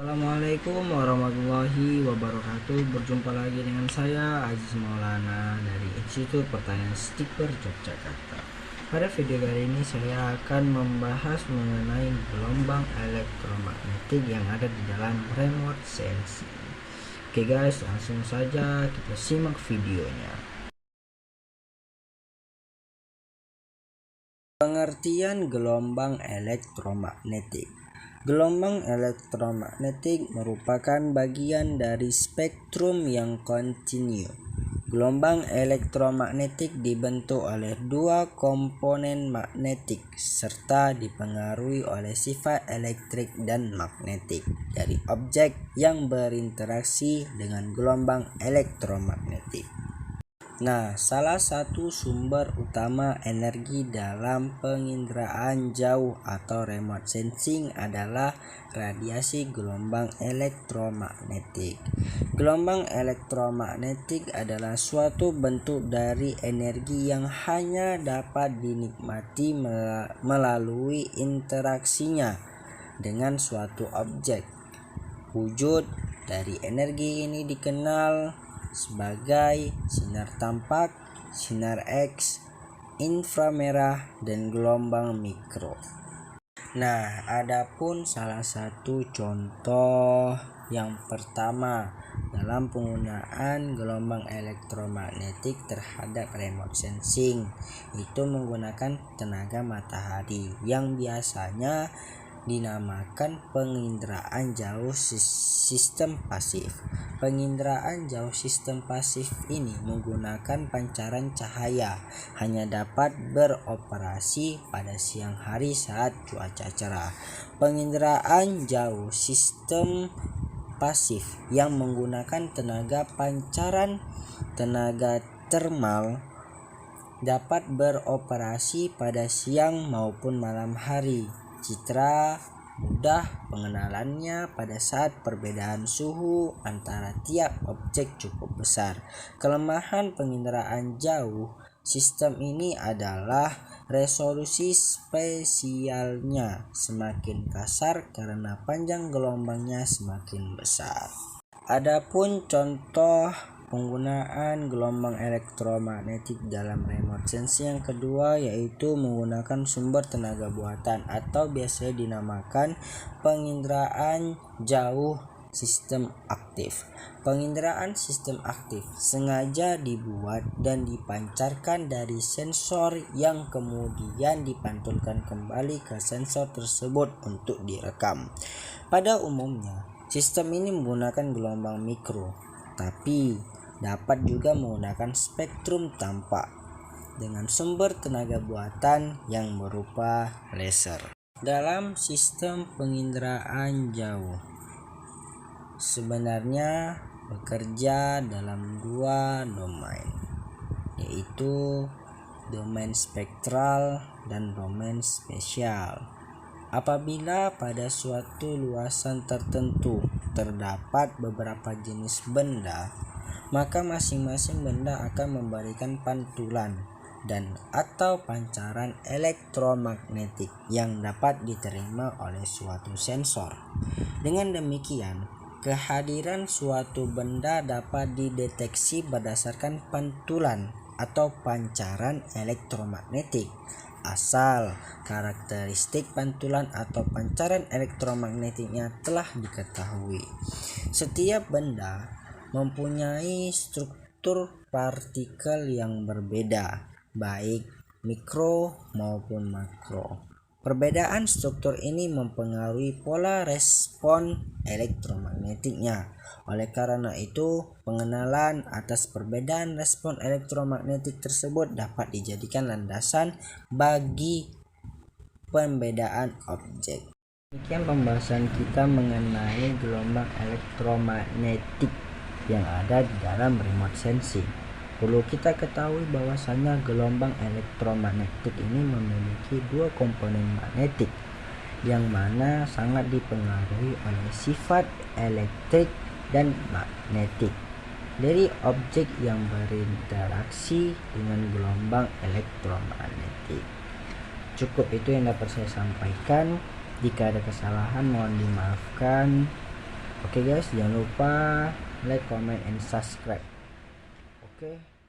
Assalamualaikum warahmatullahi wabarakatuh. Berjumpa lagi dengan saya Aziz Maulana dari Institut Pertanian Stikper Yogyakarta. Pada video kali ini saya akan membahas mengenai gelombang elektromagnetik yang ada di dalam remote sensing. Oke guys, langsung saja kita simak videonya. Pengertian gelombang elektromagnetik. Gelombang elektromagnetik merupakan bagian dari spektrum yang kontinu. Gelombang elektromagnetik dibentuk oleh dua komponen magnetik serta dipengaruhi oleh sifat elektrik dan magnetik dari objek yang berinteraksi dengan gelombang elektromagnetik. Nah, salah satu sumber utama energi dalam penginderaan jauh atau remote sensing adalah radiasi gelombang elektromagnetik. Gelombang elektromagnetik adalah suatu bentuk dari energi yang hanya dapat dinikmati melalui interaksinya dengan suatu objek. Wujud dari energi ini dikenal sebagai sinar tampak, sinar X, inframerah, dan gelombang mikro. Nah, adapun salah satu contoh yang pertama dalam penggunaan gelombang elektromagnetik terhadap remote sensing itu menggunakan tenaga matahari yang biasanya dinamakan penginderaan jauh sistem pasif. Penginderaan jauh sistem pasif ini menggunakan pancaran cahaya, hanya dapat beroperasi pada siang hari saat cuaca cerah. Penginderaan jauh sistem pasif yang menggunakan tenaga pancaran tenaga termal dapat beroperasi pada siang maupun malam hari. Citra mudah pengenalannya pada saat perbedaan suhu antara tiap objek cukup besar. Kelemahan penginderaan jauh sistem ini adalah resolusi spesialnya semakin kasar karena panjang gelombangnya semakin besar. Adapun contoh penggunaan gelombang elektromagnetik dalam remote sensing yang kedua yaitu menggunakan sumber tenaga buatan atau biasa dinamakan penginderaan jauh sistem aktif. Penginderaan sistem aktif sengaja dibuat dan dipancarkan dari sensor yang kemudian dipantulkan kembali ke sensor tersebut untuk direkam. Pada umumnya, sistem ini menggunakan gelombang mikro, tapi dapat juga menggunakan spektrum tampak dengan sumber tenaga buatan yang berupa laser. Dalam sistem penginderaan jauh sebenarnya bekerja dalam dua domain, yaitu domain spektral dan domain spesial. Apabila pada suatu luasan tertentu terdapat beberapa jenis benda, maka masing-masing benda akan memberikan pantulan dan atau pancaran elektromagnetik yang dapat diterima oleh suatu sensor. Dengan demikian, kehadiran suatu benda dapat dideteksi berdasarkan pantulan atau pancaran elektromagnetik, asal karakteristik pantulan atau pancaran elektromagnetiknya telah diketahui. Setiap benda mempunyai struktur partikel yang berbeda, baik mikro maupun makro. Perbedaan struktur ini mempengaruhi pola respon elektromagnetiknya. Oleh karena itu, pengenalan atas perbedaan respon elektromagnetik tersebut dapat dijadikan landasan bagi pembedaan objek. Demikian pembahasan kita mengenai gelombang elektromagnetik yang ada di dalam remote sensing. Perlu kita ketahui bahwasanya gelombang elektromagnetik ini memiliki dua komponen magnetik yang mana sangat dipengaruhi oleh sifat elektrik dan magnetik dari objek yang berinteraksi dengan gelombang elektromagnetik. Cukup itu yang dapat saya sampaikan. Jika ada kesalahan mohon dimaafkan. Oke guys, jangan lupa like, comment, and subscribe. Oke.